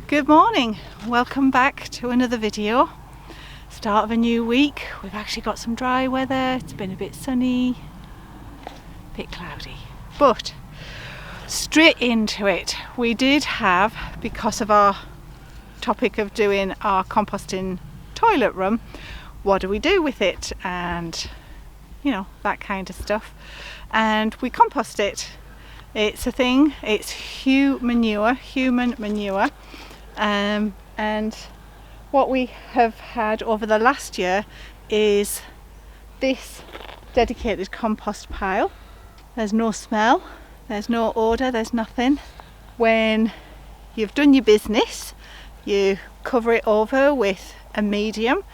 Good morning, welcome back to another video. Start of a new week. We've actually got some dry weather. It's been a bit sunny, a bit cloudy, but straight into it. We did have, because of our topic of doing our composting toilet room, what do we do with it, and you know, that kind of stuff, and we compost it. It's a thing, it's human manure. And what we have had over the last year is this dedicated compost pile. There's no smell, there's no odour, there's nothing. When you've done your business, you cover it over with a medium.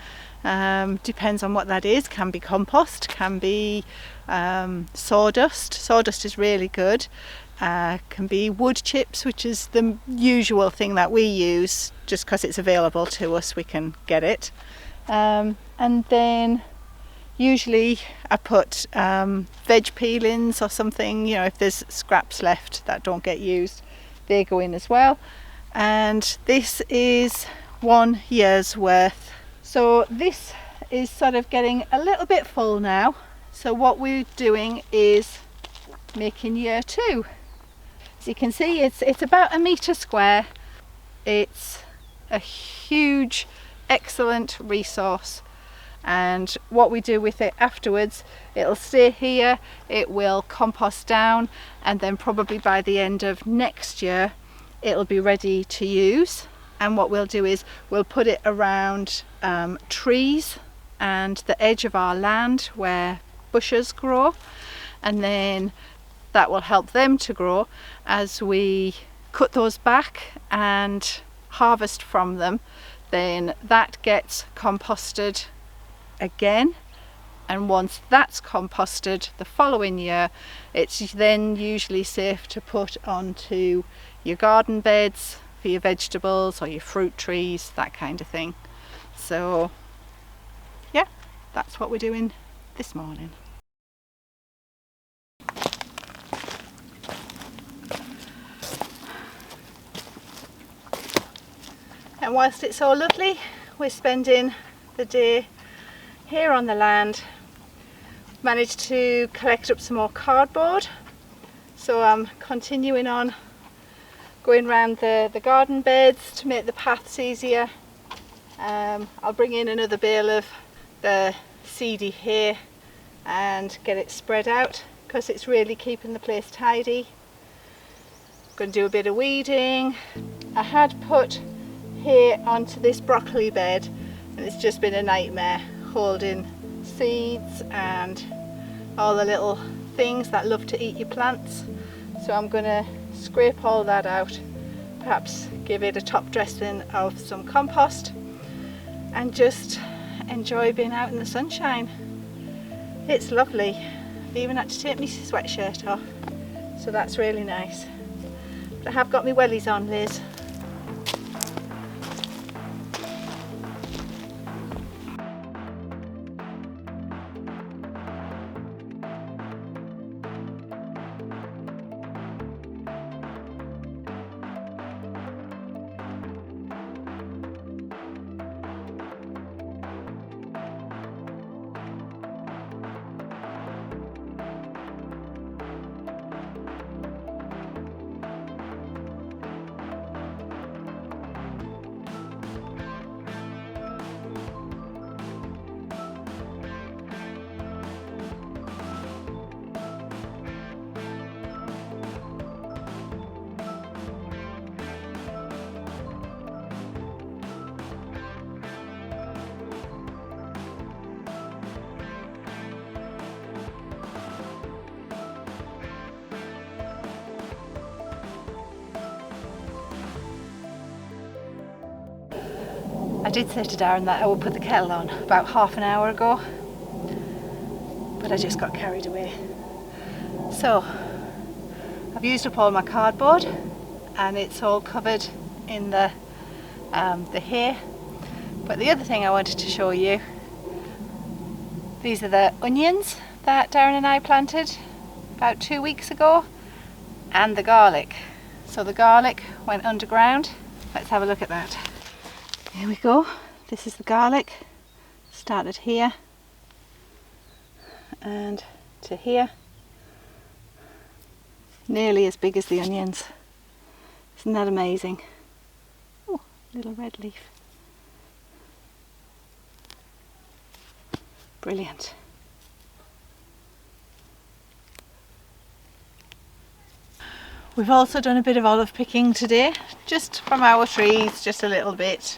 Depends on what that is. Can be compost, can be sawdust. Sawdust is really good. Can be wood chips, which is the usual thing that we use, just because it's available to us, we can get it. And then usually I put veg peelings or something, you know, if there's scraps left that don't get used, they go in as well. And this is 1 year's worth. So this is sort of getting a little bit full now. So what we're doing is making year 2. As you can see, it's about 1 metre square. It's a huge, excellent resource. And what we do with it afterwards, it'll stay here, it will compost down, and then probably by the end of next year, it'll be ready to use. And what we'll do is we'll put it around trees and the edge of our land where bushes grow, and then that will help them to grow as we cut those back and harvest from them. Then that gets composted again, and once that's composted the following year, it's then usually safe to put onto your garden beds for your vegetables or your fruit trees, that kind of thing. So yeah, that's what we're doing this morning. And whilst it's so lovely, we're spending the day here on the land. Managed to collect up some more cardboard, so I'm continuing on going around the garden beds to make the paths easier. I'll bring in another bale of the seedy hay and get it spread out, because it's really keeping the place tidy. I'm going to do a bit of weeding. I had put hay onto this broccoli bed, and it's just been a nightmare holding seeds and all the little things that love to eat your plants. So I'm going to scrape all that out, perhaps give it a top dressing of some compost, and just enjoy being out in the sunshine. It's lovely. I've even had to take my sweatshirt off, so that's really nice. But I have got my wellies on, Liz. I did say to Darren that I would put the kettle on about half an hour ago, but I just got carried away. So I've used up all my cardboard and it's all covered in the hay. But the other thing I wanted to show you, these are the onions that Darren and I planted about 2 weeks ago, and the garlic. So the garlic went underground let's have a look at that. Here we go. This is the garlic. Started here and to here. Nearly as big as the onions. Isn't that amazing? Oh, little red leaf. Brilliant. We've also done a bit of olive picking today, just from our trees, just a little bit.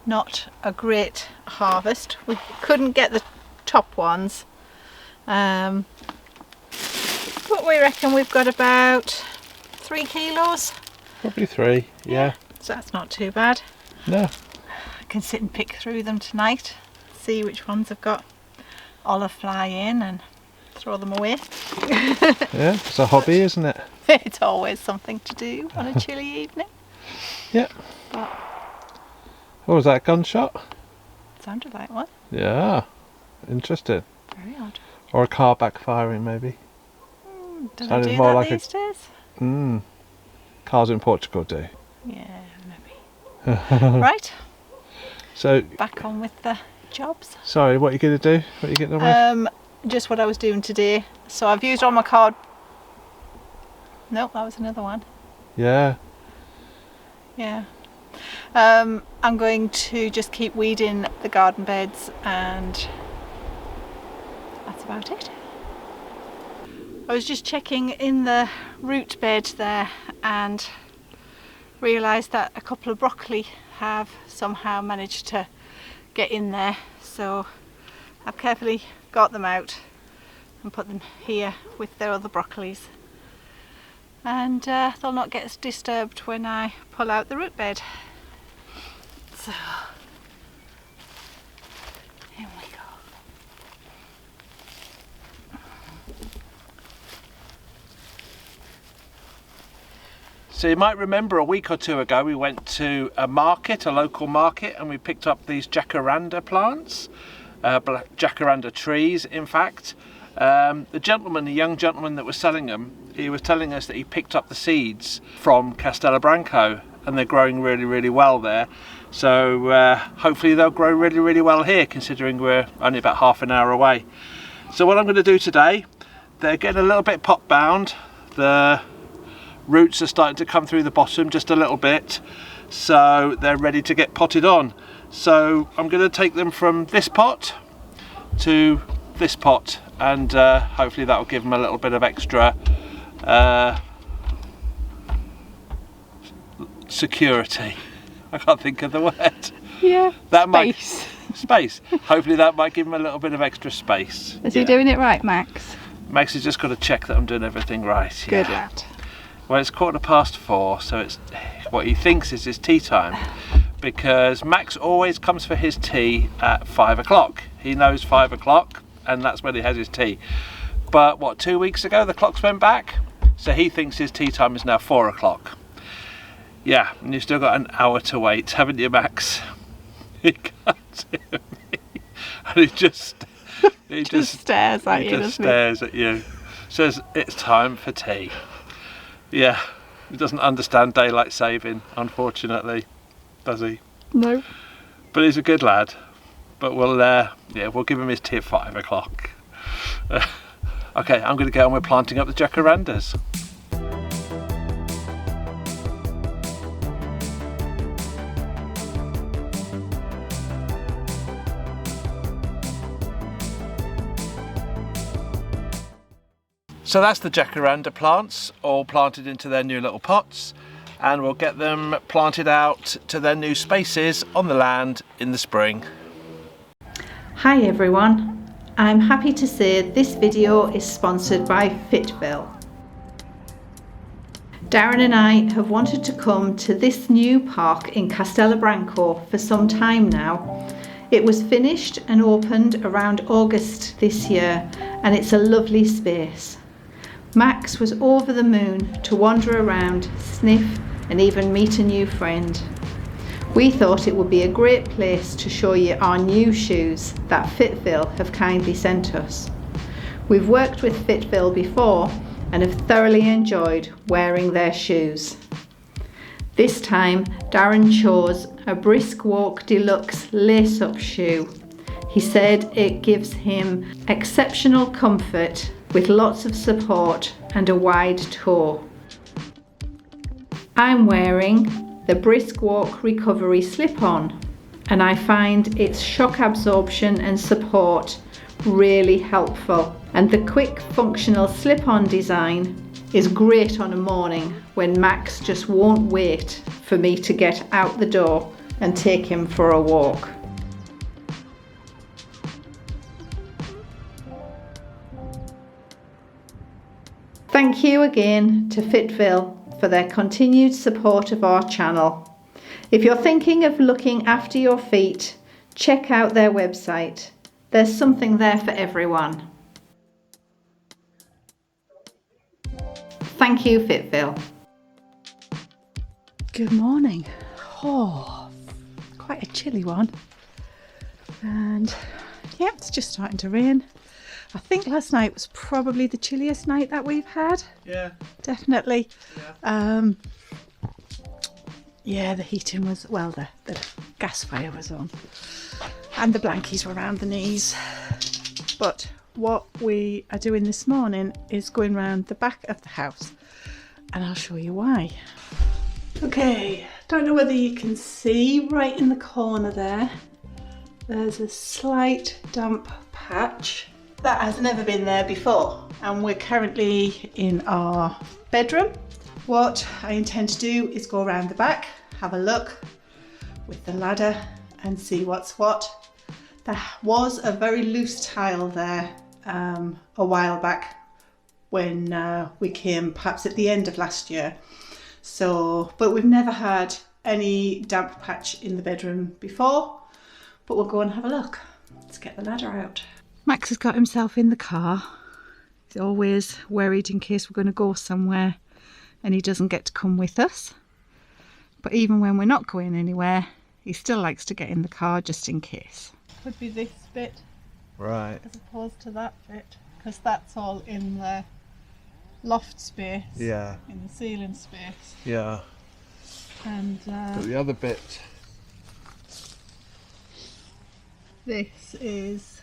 Not a great harvest. We couldn't get the top ones, but we reckon we've got about 3 kilos. Probably 3, yeah. So that's not too bad. No. I can sit and pick through them tonight, see which ones have got olive fly in and throw them away. Yeah, it's a hobby, isn't it? It's always something to do on a chilly evening. Yeah. But oh, was that a gunshot? sounded like one. Yeah, interesting. Very odd. Or a car backfiring, maybe. Do they Sounded do more that like these days? Cars in Portugal do. Yeah, maybe. Right, So, back on with the jobs. sorry, what are you going to do? What are you getting on with? Just what I was doing today. So I've used all my card. Nope, that was another one. Yeah. Yeah. I'm going to just keep weeding the garden beds and that's about it. I was just checking in the root bed there and realised that a couple of broccoli have somehow managed to get in there, so I've carefully got them out and put them here with their other broccolis, and they'll not get disturbed when I pull out the root bed. So here we go. So you might remember a week or two ago we went to a market, a local market, and we picked up these Jacaranda plants, Jacaranda trees in fact. The young gentleman that was selling them, he was telling us that he picked up the seeds from Castelo Branco and they're growing really, really well there. So hopefully they'll grow really, really well here, considering we're only about half an hour away. So what I'm going to do today, they're getting a little bit pot bound. The roots are starting to come through the bottom just a little bit, so they're ready to get potted on. So I'm going to take them from this pot to this pot, and hopefully that will give them a little bit of extra security. I can't think of the word. Yeah, that space. Hopefully that might give them a little bit of extra space. Is he doing it right, Max? Max has just got to check that I'm doing everything right. Good yeah. lad. Well, it's 4:15, so it's what he thinks is his tea time, because Max always comes for his tea at 5 o'clock. He knows 5 o'clock, and that's when he has his tea. But what, 2 weeks ago the clocks went back, so he thinks his tea time is now 4 o'clock. Yeah, and you've still got an hour to wait, haven't you, Max? He comes to me, and he just stares at you. He just stares at you. Says it's time for tea. Yeah, he doesn't understand daylight saving, unfortunately, does he? No. But he's a good lad. But we'll give him his tea at 5 o'clock. Okay, I'm going to get on with planting up the jacarandas. So that's the jacaranda plants, all planted into their new little pots, and we'll get them planted out to their new spaces on the land in the spring. Hi everyone, I'm happy to say this video is sponsored by Fitville. Darren and I have wanted to come to this new park in Castelo Branco for some time now. It was finished and opened around August this year, and it's a lovely space. Max was over the moon to wander around, sniff and even meet a new friend. We thought it would be a great place to show you our new shoes that Fitville have kindly sent us. We've worked with Fitville before and have thoroughly enjoyed wearing their shoes. This time Darren chose a Brisk Walk Deluxe lace-up shoe. He said it gives him exceptional comfort with lots of support and a wide toe. I'm wearing the Brisk Walk Recovery slip-on, and I find its shock absorption and support really helpful, and the quick functional slip-on design is great on a morning when Max just won't wait for me to get out the door and take him for a walk. Thank you again to Fitville for their continued support of our channel. If you're thinking of looking after your feet, check out their website. There's something there for everyone. Thank you, Fitville. Good morning. Oh, quite a chilly one. And yeah, it's just starting to rain. I think last night was probably the chilliest night that we've had. Yeah. Definitely. Yeah. Yeah, the heating was, well, the gas fire was on. And the blankies were around the knees. But what we are doing this morning is going round the back of the house, and I'll show you why. Okay, don't know whether you can see right in the corner there, there's a slight damp patch that has never been there before, and we're currently in our bedroom. What I intend to do is go around the back, have a look with the ladder and see what's what. There was a very loose tile there a while back when we came, perhaps at the end of last year. So, but we've never had any damp patch in the bedroom before, but we'll go and have a look. Let's get the ladder out. Max has got himself in the car. He's always worried in case we're going to go somewhere and he doesn't get to come with us. But even when we're not going anywhere, he still likes to get in the car just in case. Could be this bit, Right. as opposed to that bit, because that's all in the loft space. Yeah. In the ceiling space. Yeah. And But the other bit. this is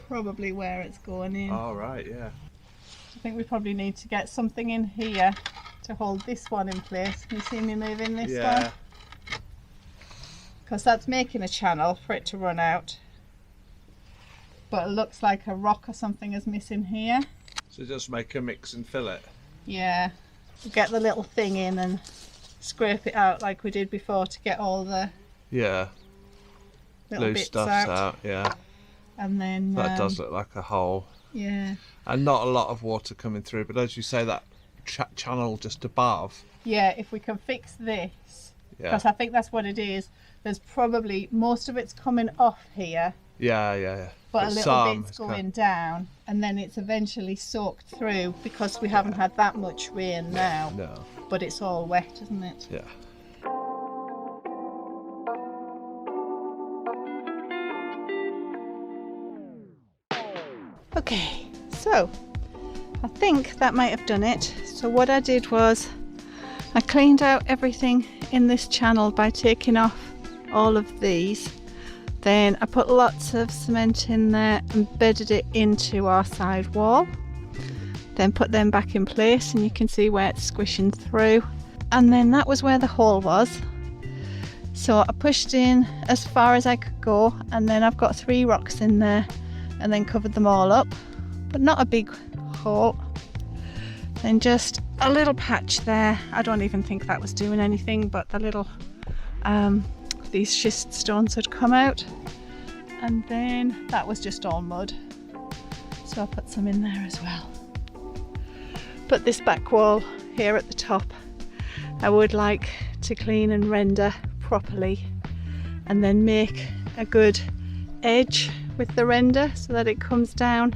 probably where it's going in. Oh, right, yeah. I think we probably need to get something in here to hold this one in place. Can you see me moving this one? Because that's making a channel for it to run out. But it looks like a rock or something is missing here. So just make a mix and fill it. Yeah. We'll get the little thing in and scrape it out like we did before to get all the little Loose bits stuff's out, yeah. And then That does look like a hole. Yeah. And not a lot of water coming through, but as you say, that channel just above. Yeah, if we can fix this, because I think that's what it is. There's probably, most of it's coming off here. Yeah. But a little bit's going down, and then it's eventually soaked through because we haven't had that much rain now. No. But it's all wet, isn't it? Yeah. Okay, so I think that might have done it. So what I did was I cleaned out everything in this channel by taking off all of these. Then I put lots of cement in there and bedded it into our side wall. Then put them back in place, and you can see where it's squishing through. And then that was where the hole was. So I pushed in as far as I could go, and then I've got 3 rocks in there and then covered them all up, but not a big hole. Then just a little patch there. I don't even think that was doing anything, but the little these schist stones had come out, and then that was just all mud, so I put some in there as well. But this back wall here at the top I would like to clean and render properly, and then make a good edge with the render so that it comes down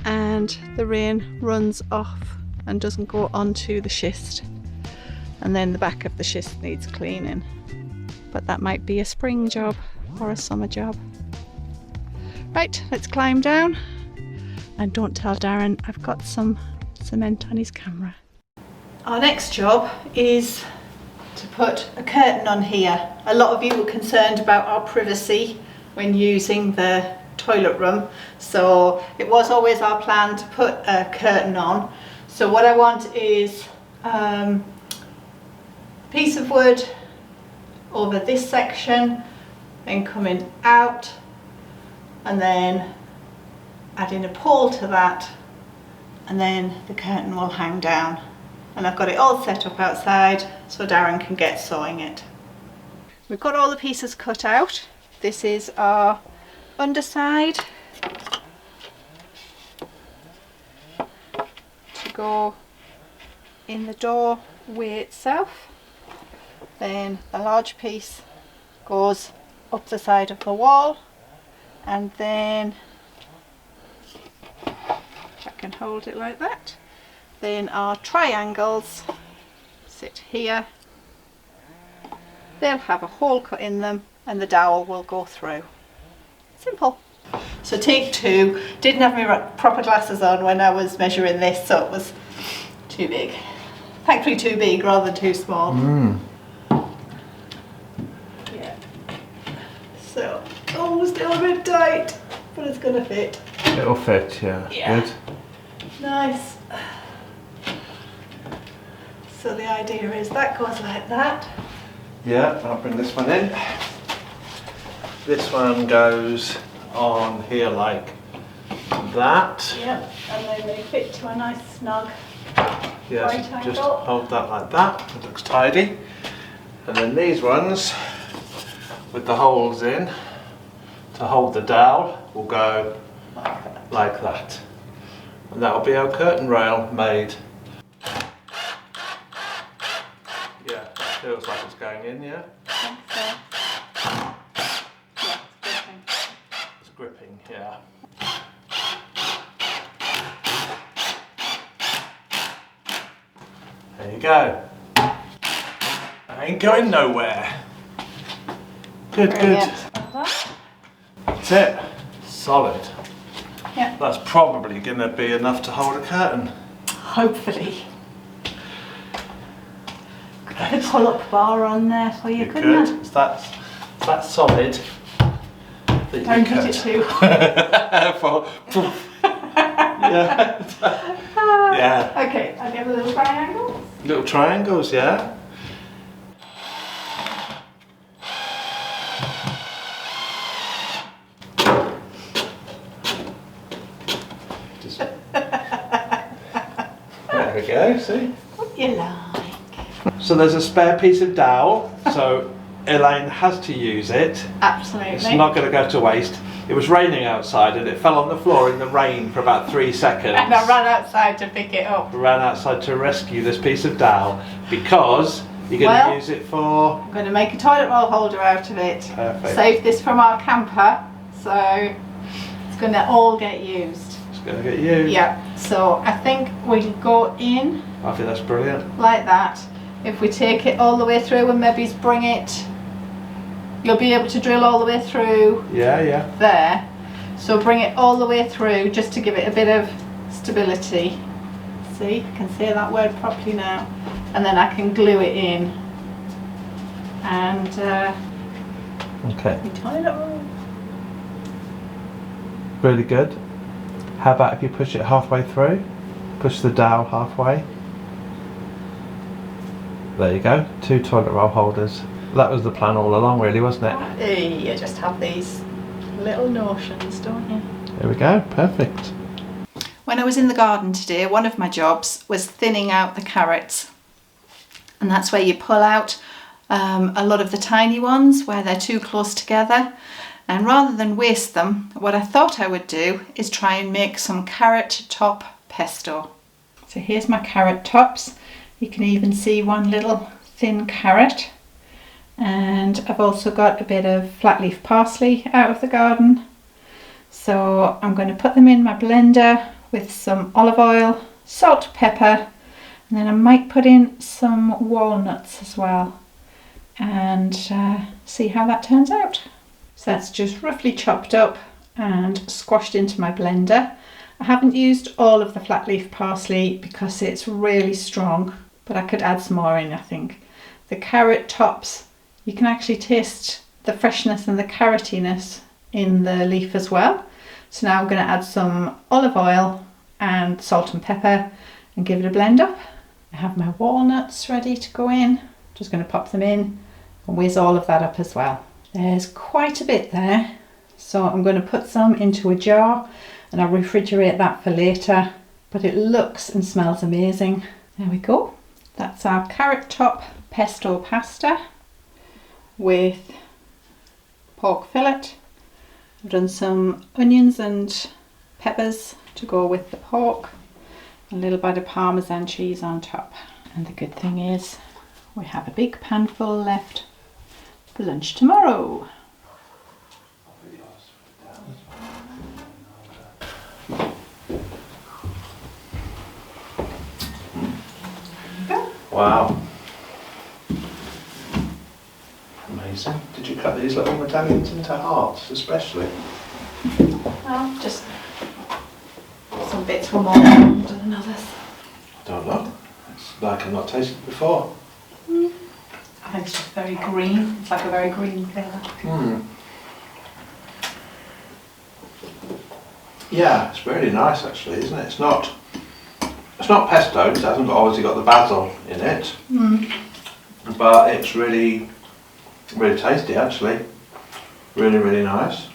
and the rain runs off and doesn't go onto the schist. And then the back of the schist needs cleaning, but that might be a spring job or a summer job. Right, let's climb down, and don't tell Darren I've got some cement on his camera. Our next job is to put a curtain on here. A lot of you were concerned about our privacy when using the toilet room, so it was always our plan to put a curtain on. So what I want is a piece of wood over this section, then coming out, and then adding a pole to that, and then the curtain will hang down. And I've got it all set up outside so Darren can get sawing it. We've got all the pieces cut out. This is our underside to go in the doorway itself. Then the large piece goes up the side of the wall, and then I can hold it like that. Then our triangles sit here. They'll have a hole cut in them and the dowel will go through. Simple. So take 2. Didn't have my proper glasses on when I was measuring this, so it was too big. Thankfully too big rather than too small. Yeah. So, oh, still a bit tight, but it's gonna fit. It'll fit, yeah. Good. Nice. So the idea is that goes like that. Yeah, I'll bring this one in. This one goes on here like that. Yep, and then they fit to a nice snug Yeah, right so just angle. hold that like that. It looks tidy. And then these ones with the holes in to hold the dowel will go like that. And that'll be our curtain rail made. Yeah, that feels like it's going in, yeah? I think so. Yeah, It's gripping, yeah. There you go. I ain't going nowhere. Good, brilliant. good. That's it. Solid. Yeah. That's probably going to be enough to hold a curtain. Hopefully. Could put a pull-up bar on there for you, couldn't I? It's that solid that you Don't could. hit it too. Yeah. Yeah. Okay, I'll give a little triangle. Little triangles, yeah. Just... There we go, see? What you like. So there's a spare piece of dowel, so Elaine has to use it. Absolutely. It's not going to go to waste. It was raining outside and it fell on the floor in the rain for about 3 seconds. And I ran outside to pick it up. Ran outside to rescue this piece of dowel because you're going to use it for... I'm going to make a toilet roll holder out of it. Perfect. Save this from our camper, so it's going to all get used. It's going to get used. Yeah, so I think we'll go in I think that's brilliant. like that. If we take it all the way through and maybe bring it, you'll be able to drill all the way through. Yeah, yeah. There. So bring it all the way through just to give it a bit of stability. See, I can say that word properly now. And then I can glue it in. And Okay. we toilet roll. Really good. How about if you push it halfway through? Push the dowel halfway. There you go. 2 toilet roll holders. That was the plan all along, really, wasn't it? Hey, you just have these little notions, don't you? There we go. Perfect. When I was in the garden today, one of my jobs was thinning out the carrots. And that's where you pull out a lot of the tiny ones where they're too close together. And rather than waste them, what I thought I would do is try and make some carrot top pesto. So here's my carrot tops. You can even see one little thin carrot. And I've also got a bit of flat leaf parsley out of the garden. So I'm going to put them in my blender with some olive oil, salt, pepper, and then I might put in some walnuts as well and see how that turns out. So that's just roughly chopped up and squashed into my blender. I haven't used all of the flat leaf parsley because it's really strong, but I could add some more in, I think. the carrot tops, you can actually taste the freshness and the carrotiness in the leaf as well. So now I'm going to add some olive oil and salt and pepper and give it a blend up. I have my walnuts ready to go in. Just going to pop them in and whiz all of that up as well. There's quite a bit there, so I'm going to put some into a jar and I'll refrigerate that for later, but it looks and smells amazing. There we go. That's our carrot top pesto pasta with pork fillet. I've done some onions and peppers to go with the pork, a little bit of Parmesan cheese on top. And the good thing is we have a big pan full left for lunch tomorrow. Wow. Amazing. Did you cut these little medallions into hearts especially? Well, just some bits were more important than others. I don't know. It's like I've not tasted it before. I think it's just very green. It's like a very green flavour. Yeah, it's really nice actually, isn't it? It's not pesto, it hasn't obviously got the basil in it, but it's really, really tasty actually. Really, really nice.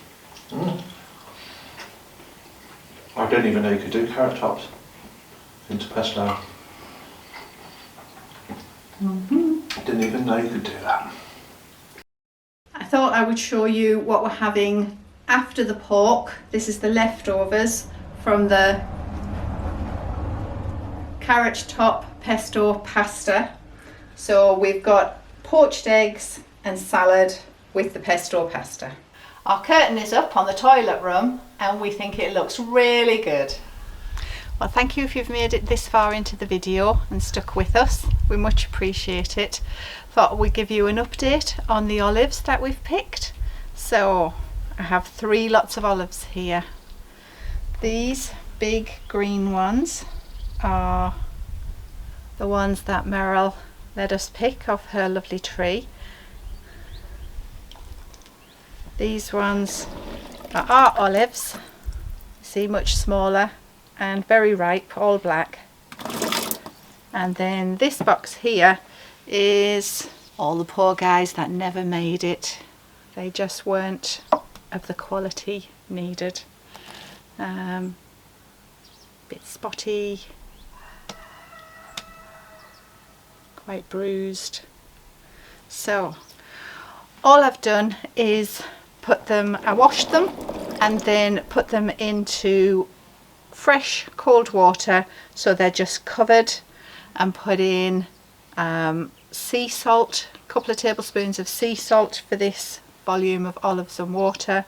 I didn't even know you could do carrot tops into pesto. I didn't even know you could do that. I thought I would show you what we're having after the pork. This is the leftovers from the carrot top pesto pasta. So we've got poached eggs and salad with the pesto pasta. Our curtain is up on the toilet room and we think it looks really good. Well, thank you if you've made it this far into the video and stuck with us. We much appreciate it. Thought we'd give you an update on the olives that we've picked. So I have 3 lots of olives here. These big green ones are the ones that Meryl let us pick off her lovely tree. These ones are our olives. See, much smaller and very ripe, all black. And then this box here is all the poor guys that never made it. They just weren't of the quality needed. Bit spotty, quite bruised. So all I've done is I washed them and then put them into fresh cold water so they're just covered, and put in sea salt, a couple of tablespoons of sea salt for this volume of olives and water,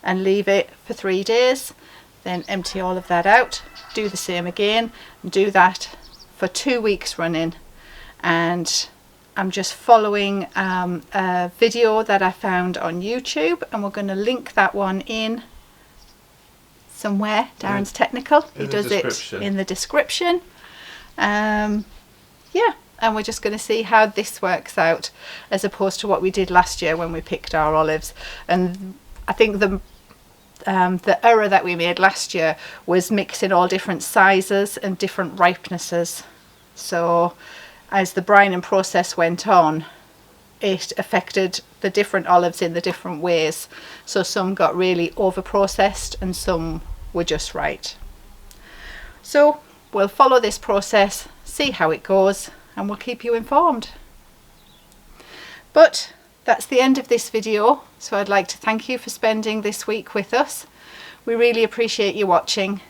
and leave it for 3 days. Then empty all of that out, do the same again, and do that for 2 weeks running. And I'm just following a video that I found on YouTube, and we're going to link that one in somewhere. Darren's technical, he does it in the description. Yeah, and we're just going to see how this works out as opposed to what we did last year when we picked our olives. And I think the error that we made last year was mixing all different sizes and different ripenesses. So as the brining process went on, it affected the different olives in the different ways. So some got really over processed and some were just right. So we'll follow this process, see how it goes, and we'll keep you informed. But that's the end of this video, so I'd like to thank you for spending this week with us. We really appreciate you watching.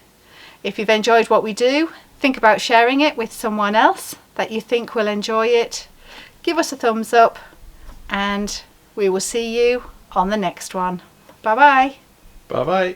If you've enjoyed what we do, think about sharing it with someone else that you think will enjoy it. Give us a thumbs up, and we will see you on the next one. Bye bye. Bye bye.